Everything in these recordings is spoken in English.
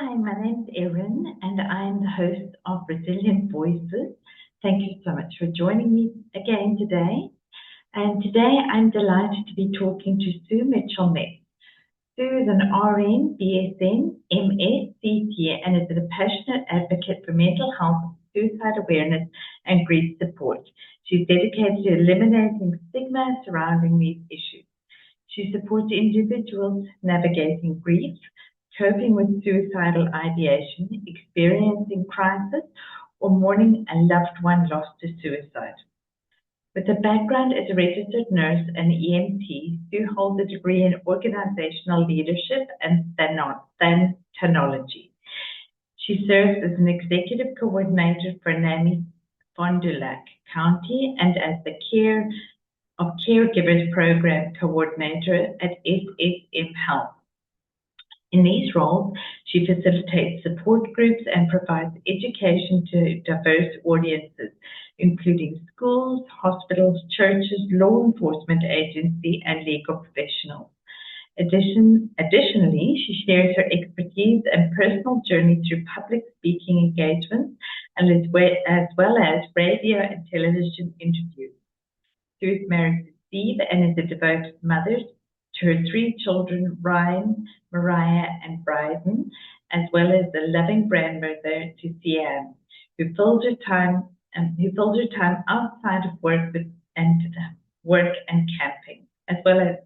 Hi, my name's Erin, and I'm the host of Resilient Voices. Thank you so much for joining me again today. And today I'm delighted to be talking to Sue Mitchell Metz. Sue is an RN, BSN, MS, CT, and is a passionate advocate for mental health, suicide awareness, and grief support. She's dedicated to eliminating stigma surrounding these issues. She supports individuals navigating grief, coping with suicidal ideation, experiencing crisis, or mourning a loved one lost to suicide. With a background as a registered nurse and EMT, Sue holds a degree in organizational leadership and Thanatology. She serves as an executive coordinator for NAMI Fond du Lac County and as the Caregivers Program coordinator at SSM Health. In these roles, she facilitates support groups and provides education to diverse audiences, including schools, hospitals, churches, law enforcement agencies, and legal professionals. Additionally, she shares her expertise and personal journey through public speaking engagements, and as well as radio and television interviews. Sue is married to Steve and is a devoted mother to her 3 children, Ryan, Mariah, and Bryden, as well as a loving grandmother to Sian, who fills her time outside of work and camping, as well as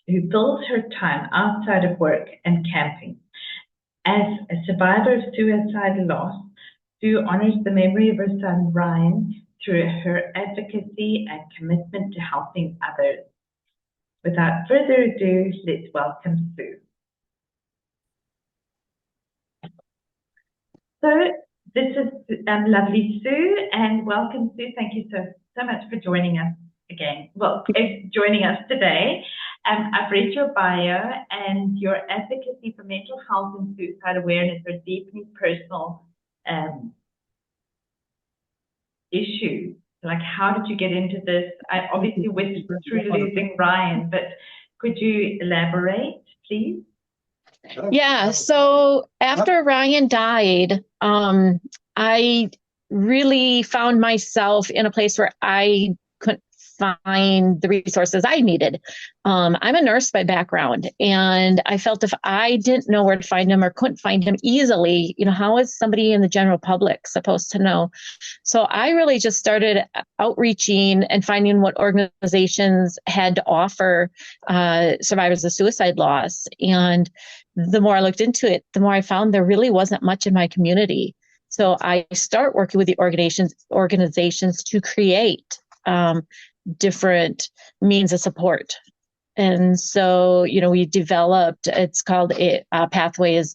who fills her time outside of work and camping. As a survivor of suicidal loss, Sue honors the memory of her son Ryan through her advocacy and commitment to helping others. Without further ado, let's welcome Sue. So this is lovely Sue, and welcome Sue. Thank you so much for joining us again. Well, joining us today. I've read your bio, and your advocacy for mental health and suicide awareness are deeply personal issues. Like, how did you get into this? I obviously went through losing Ryan, but could you elaborate, please? Yeah, so after Ryan died, I really found myself in a place where I couldn't find the resources I needed. I'm a nurse by background, and I felt if I didn't know where to find them or couldn't find them easily, how is somebody in the general public supposed to know? So I really just started outreaching and finding what organizations had to offer survivors of suicide loss. And the more I looked into it, the more I found there really wasn't much in my community. So I start working with the organizations to create different means of support. And so, we developed, it's called Pathways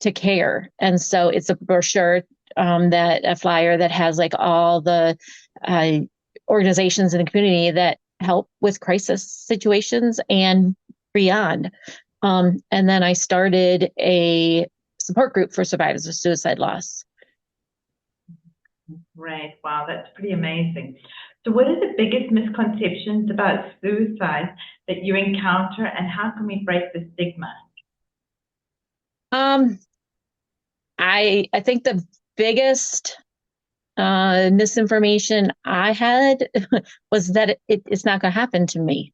to Care. And so it's a brochure, a flyer that has like all the organizations in the community that help with crisis situations and beyond. And then I started a support group for survivors of suicide loss. Right. Wow, that's pretty amazing. So what are the biggest misconceptions about suicide that you encounter, and how can we break the stigma? I think the biggest misinformation I had was that it's not going to happen to me.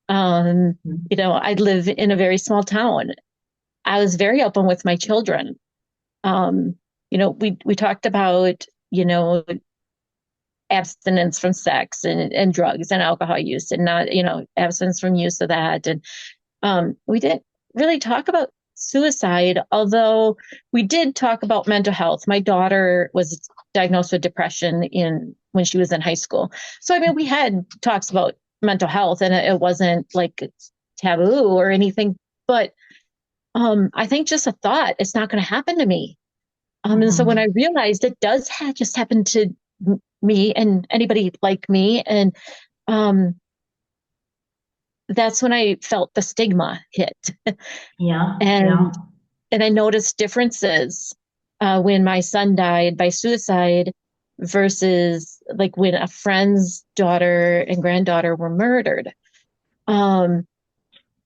I live in a very small town. I was very open with my children. We talked about, abstinence from sex and drugs and alcohol use, and not, abstinence from use of that. And we didn't really talk about suicide, although we did talk about mental health. My daughter was diagnosed with depression when she was in high school. So, we had talks about mental health, and it wasn't like taboo or anything, but I think just a thought, it's not going to happen to me. And so when I realized it does just happen to me and anybody like me, and that's when I felt the stigma hit. And I noticed differences when my son died by suicide versus like when a friend's daughter and granddaughter were murdered.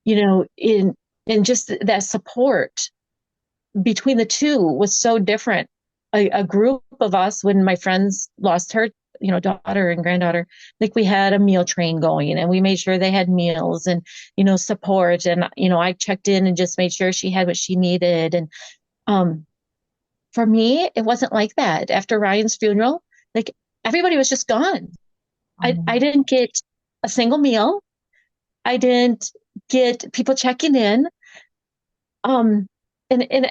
In just that support between the two was so different. A group of us, when my friends lost her, daughter and granddaughter, like we had a meal train going and we made sure they had meals and, support. And, I checked in and just made sure she had what she needed. And for me, it wasn't like that. After Ryan's funeral, like everybody was just gone. I didn't get a single meal. I didn't get people checking in. And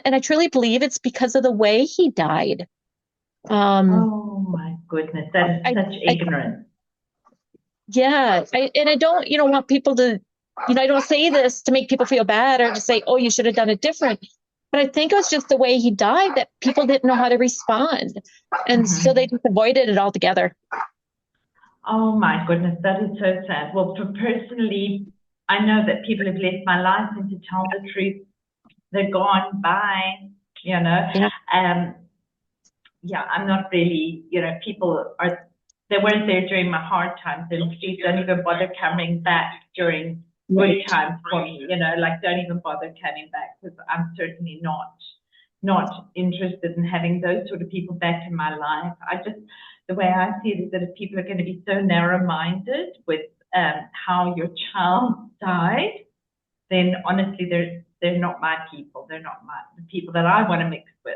I truly believe it's because of the way he died. Oh my goodness, that is such ignorance. Yeah, and I don't, want people to, I don't say this to make people feel bad or to say, oh, you should have done it different. But I think it was just the way he died that people didn't know how to respond. And so they just avoided it altogether. Oh my goodness, that is so sad. Well, personally, I know that people have left my life, and to tell the truth, they're gone. Bye. Yeah. Yeah, I'm not really, people they weren't there during my hard times, and please don't even bother coming back during good times for me, don't even bother coming back, because I'm certainly not interested in having those sort of people back in my life. The way I see it is that if people are going to be so narrow-minded with how your child died, then honestly, they're not my people. They're not the people that I want to mix with.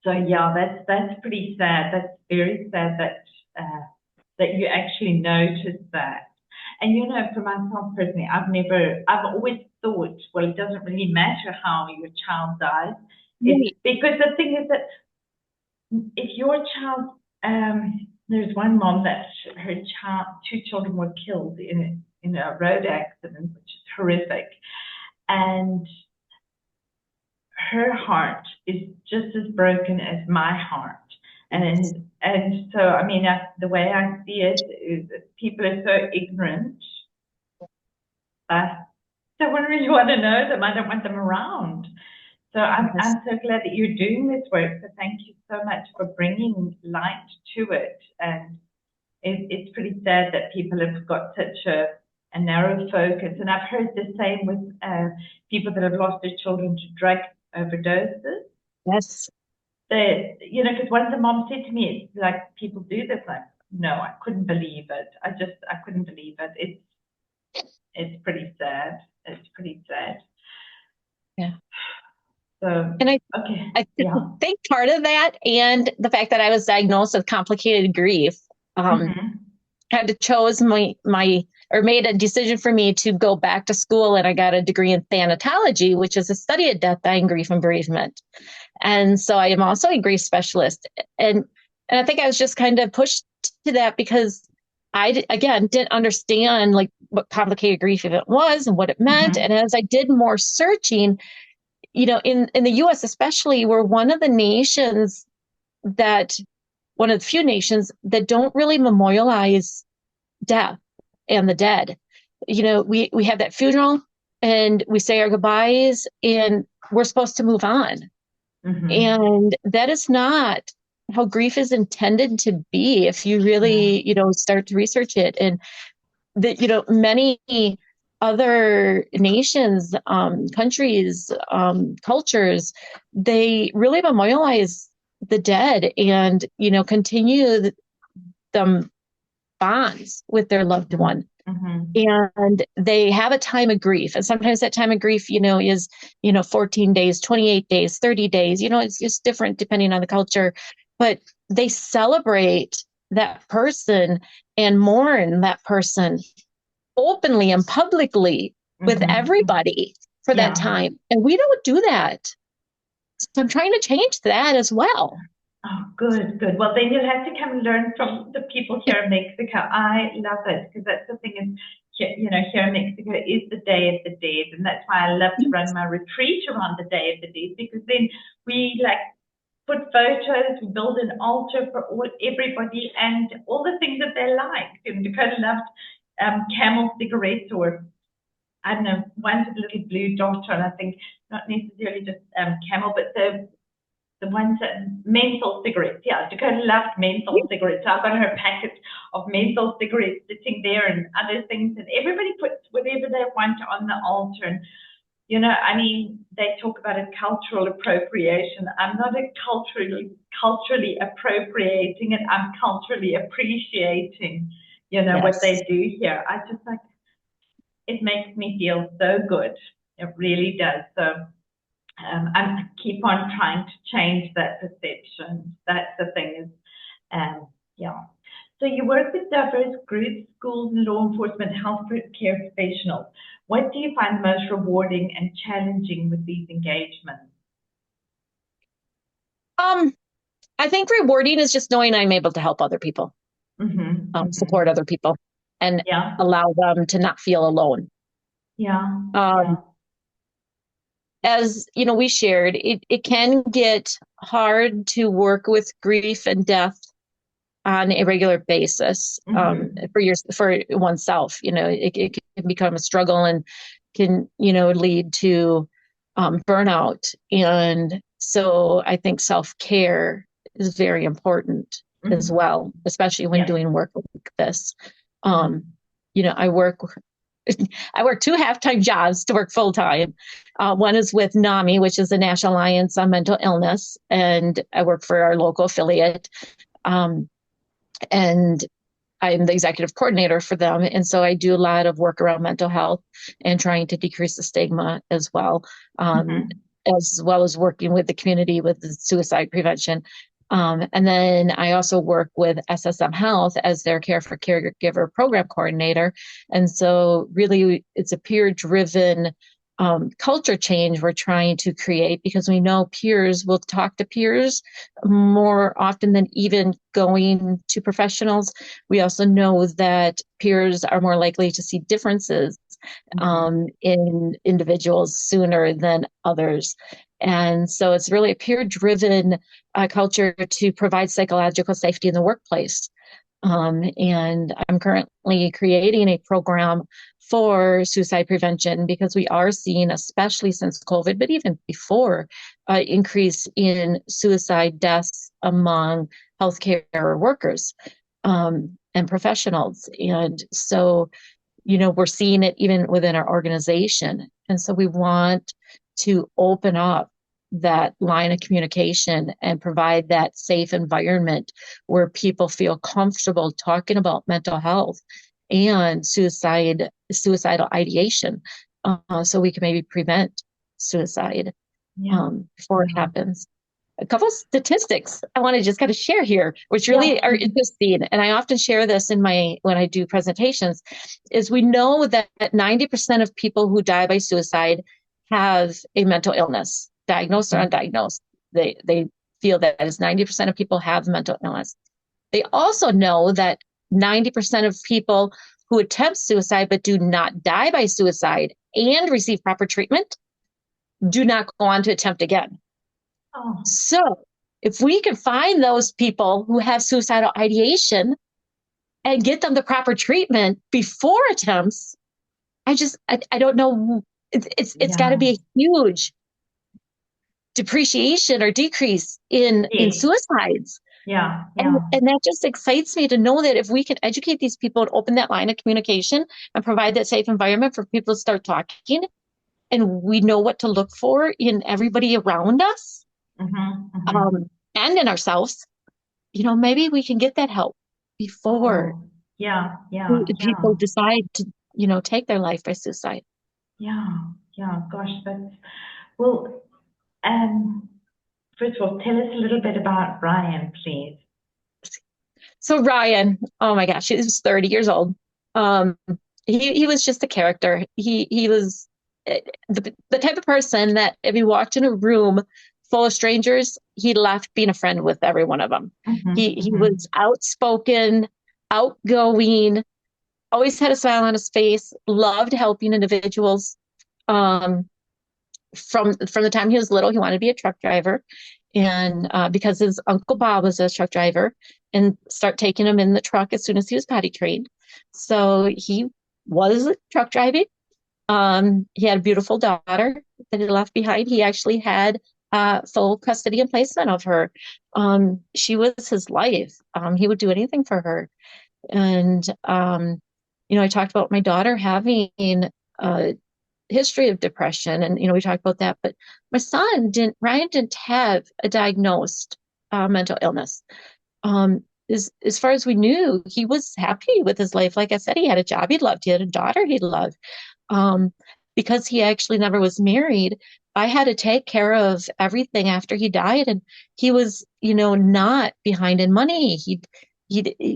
So yeah, that's pretty sad. That's very sad that you actually noticed that. And for myself personally, I've always thought, well, it doesn't really matter how your child dies, because the thing is that if your child, there's one mom that her two children were killed in a road accident, which is horrific, and her heart is just as broken as my heart. And so, I mean, the way I see it is that people are so ignorant. I don't really want to know them. I don't want them around. So I'm so glad that you're doing this work. So thank you so much for bringing light to it. And it's pretty sad that people have got such a narrow focus. And I've heard the same with people that have lost their children to drug overdoses. Yes. Because once a mom said to me, it's like, people do this. Like, no, I couldn't believe it. I couldn't believe it. It's pretty sad. It's pretty sad. Yeah. So, and I yeah. think part of that, and the fact that I was diagnosed with complicated grief, had to chose made a decision for me to go back to school, and I got a degree in Thanatology, which is a study of death, dying, grief, and bereavement. And so I am also a grief specialist. And I think I was just kind of pushed to that because I, again, didn't understand like what complicated grief even was and what it meant. And as I did more searching, in the US especially, we're one of the few nations that don't really memorialize death and the dead. We have that funeral and we say our goodbyes and we're supposed to move on. And that is not how grief is intended to be if you really, start to research it. And that, many other nations, countries, cultures, they really memorialize the dead and, continue them bonds with their loved one. And they have a time of grief. And sometimes that time of grief, is, 14 days, 28 days, 30 days, it's just different depending on the culture. But they celebrate that person and mourn that person openly and publicly with everybody for that time. And we don't do that. So I'm trying to change that as well. Oh, good. Well, then you'll have to come and learn from the people here in Mexico. I love it because that's the thing is, here in Mexico is the Day of the Dead. And that's why I love to run my retreat around the Day of the Dead, because then we put photos, we build an altar for everybody and all the things that they like. And Dakota loved Camel cigarettes, or I don't know, one's a little blue dot on, I think, not necessarily just Camel, but the ones that menthol cigarettes. Yeah, Dakota loved menthol cigarettes. So I've got her packet of menthol cigarettes sitting there and other things. And everybody puts whatever they want on the altar. And You know, I mean, they talk about a cultural appropriation. I'm not a culturally appropriating it. I'm culturally appreciating, you know, what Yes. they do here. I just like, it makes me feel so good. It really does. So I keep on trying to change that perception. That's the thing is, yeah. So you work with diverse groups, schools, and law enforcement, healthcare professionals. What do you find most rewarding and challenging with these engagements? I think rewarding is just knowing I'm able to help other people, support other people, and Yeah, allow them to not feel alone. yeah, yeah. Um, as you know, we shared, it can get hard to work with grief and death on a regular basis, for oneself. You know, it can become a struggle and can, you know, lead to burnout. And so I think self-care is very important as well, especially when Yeah. doing work like this. You know, I work two half-time jobs to work full-time. One is with NAMI, which is the National Alliance on Mental Illness, and I work for our local affiliate. And I'm the executive coordinator for them. And so I do a lot of work around mental health and trying to decrease the stigma as well as working with the community with the suicide prevention. And then I also work with SSM Health as their Care for Caregiver Program coordinator. And so really it's a peer-driven culture change we're trying to create, because we know peers will talk to peers more often than even going to professionals. We also know that peers are more likely to see differences in individuals sooner than others. And so it's really a peer-driven culture to provide psychological safety in the workplace. And I'm currently creating a program for suicide prevention, because we are seeing, especially since COVID, but even before, increase in suicide deaths among healthcare workers and professionals. And so, you know, we're seeing it even within our organization. And so we want to open up that line of communication and provide that safe environment where people feel comfortable talking about mental health and suicidal ideation, so we can maybe prevent suicide before it happens. A couple statistics I want to just kind of share here, which really are interesting. And I often share this when I do presentations, is we know that 90% of people who die by suicide have a mental illness, diagnosed or undiagnosed. They feel that as 90% of people have mental illness. They also know that 90% of people who attempt suicide but do not die by suicide and receive proper treatment do not go on to attempt again. So if we can find those people who have suicidal ideation and get them the proper treatment before attempts, I don't know. It's got to be a huge depreciation or decrease in suicides. Yeah. And that just excites me to know that if we can educate these people and open that line of communication and provide that safe environment for people to start talking, and we know what to look for in everybody around us, and in ourselves, you know, maybe we can get that help before people decide to, you know, take their life by suicide. Gosh, that's, well, first of all, tell us a little bit about Ryan, please. So Ryan, oh my gosh, he was 30 years old. He was just a character. He was the type of person that if he walked in a room full of strangers, he left being a friend with every one of them. He was outspoken, outgoing, always had a smile on his face, loved helping individuals. From the time he was little, he wanted to be a truck driver. And because his Uncle Bob was a truck driver, and start taking him in the truck as soon as he was potty trained. So he was truck driving. He had a beautiful daughter that he left behind. He actually had full custody and placement of her. She was his life. He would do anything for her. And, you know, I talked about my daughter having history of depression, and we talked about that. But my son Ryan didn't have a diagnosed mental illness. As far as we knew, he was happy with his life. Like I said, he had a job he loved. He had a daughter he loved. Because he actually never was married, I had to take care of everything after he died, and he was, not behind in money. He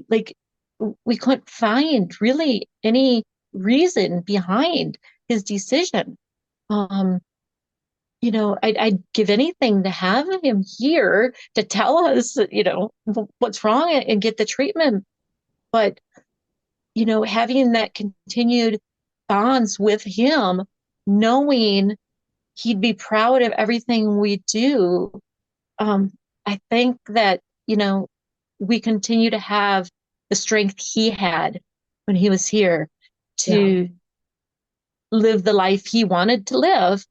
like, we couldn't find really any reason behind his decision. I'd give anything to have him here to tell us, what's wrong and get the treatment. But, having that continued bonds with him, knowing he'd be proud of everything we do, I think that, we continue to have the strength he had when he was here to live the life he wanted to live.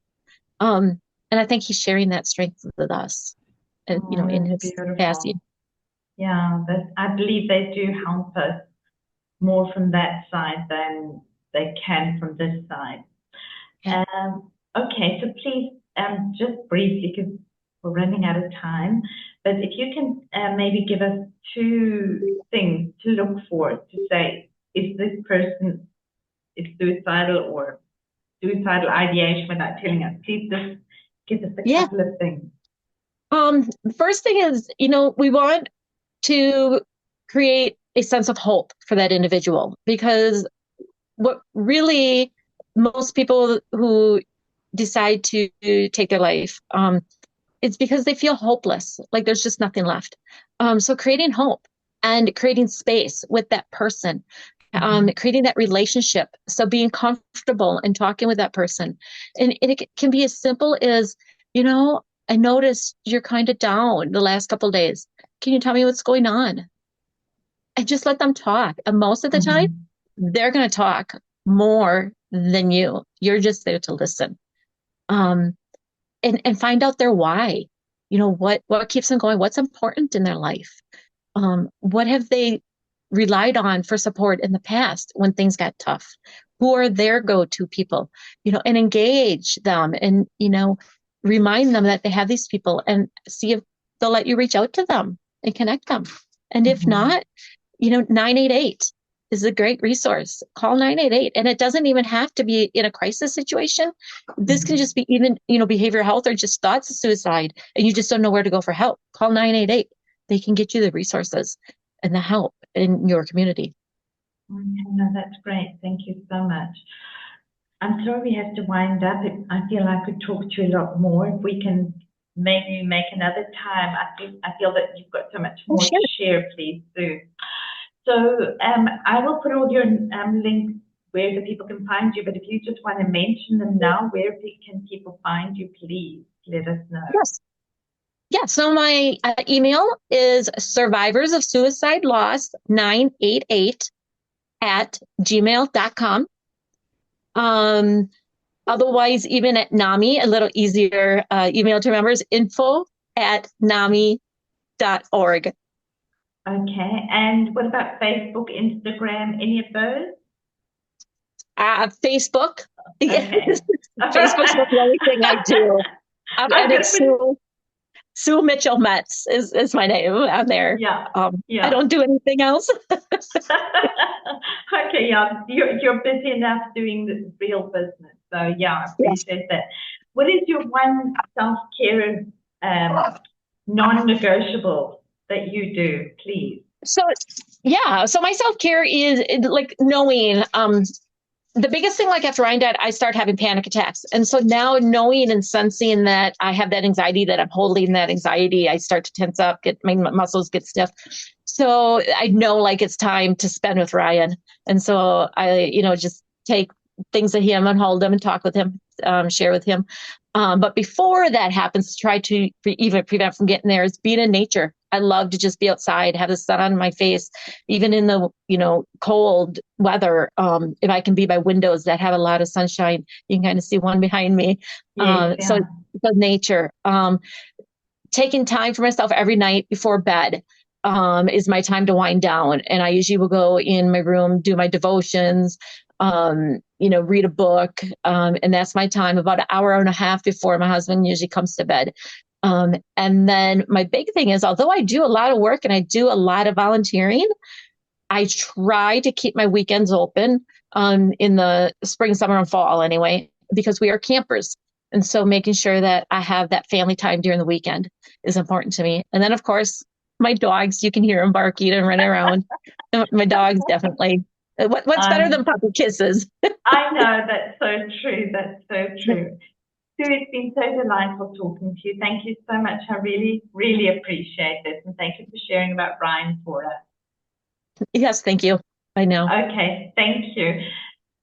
And I think he's sharing that strength with us, in his capacity. Yeah, I believe they do help us more from that side than they can from this side. Yeah. Okay, so please, just briefly, because we're running out of time, but if you can maybe give us 2 things to look for to say, is this person is suicidal or suicidal ideation without telling us? Please just give us a couple of things. The first thing is, we want to create a sense of hope for that individual, because what really most people who decide to take their life, it's because they feel hopeless, like there's just nothing left. So creating hope and creating space with that person, creating that relationship. So being comfortable and talking with that person. And it can be as simple as, I noticed you're kind of down the last couple of days. Can you tell me what's going on? And just let them talk. And most of the time, they're going to talk more than you. You're just there to listen. And find out their why. What keeps them going? What's important in their life? What have they relied on for support in the past when things got tough? Who are their go-to people? And engage them and, remind them that they have these people, and see if they'll let you reach out to them and connect them. And if not, 988 is a great resource. Call 988. And it doesn't even have to be in a crisis situation. This can just be even, behavioral health or just thoughts of suicide, and you just don't know where to go for help. Call 988. They can get you the resources and the help in your community. No, that's great. Thank you so much. I'm sorry we have to wind up. I feel I could talk to you a lot more. If we can maybe make another time. I feel that you've got so much more to share, please, Sue. So I will put all your links where the people can find you, but if you just want to mention them now, where can people find you, please let us know. Yes. Yeah, so my email is survivorsofsuicideloss988@gmail.com. Otherwise, even at NAMI, a little easier email to remember is info@nami.org. Okay, and what about Facebook, Instagram, any of those? Facebook. Okay. Facebook's the only thing I do. And it's Sue Mitchell Metz is my name on there. Yeah. I don't do anything else. Okay, yeah, you're busy enough doing the real business. So yeah, I appreciate that. What is your one self-care non-negotiable that you do, please? So my self-care is like knowing, the biggest thing, like after Ryan died, I started having panic attacks. And so now knowing and sensing that I have that anxiety, that I'm holding that anxiety, I start to tense up, my muscles get stiff. So I know like it's time to spend with Ryan. And so I, just take things at him and hold him and talk with him, share with him. But before that happens, to try to even prevent from getting there, is being in nature. I love to just be outside, have the sun on my face, even in the, cold weather. If I can be by windows that have a lot of sunshine, you can kind of see one behind me. So nature, taking time for myself every night before bed, is my time to wind down. And I usually will go in my room, do my devotions, read a book. And that's my time, about an hour and a half before my husband usually comes to bed. And then my big thing is, although I do a lot of work and I do a lot of volunteering, I try to keep my weekends open in the spring, summer, and fall anyway, because we are campers. And so making sure that I have that family time during the weekend is important to me. And then, of course, my dogs, you can hear them barking and running around. My dogs definitely. What's better than puppy kisses? I know, that's so true. That's so true. Sue, it's been so delightful talking to you. Thank you so much. I really, really appreciate this. And thank you for sharing about Ryan for us. Yes, thank you. I know. Okay, thank you.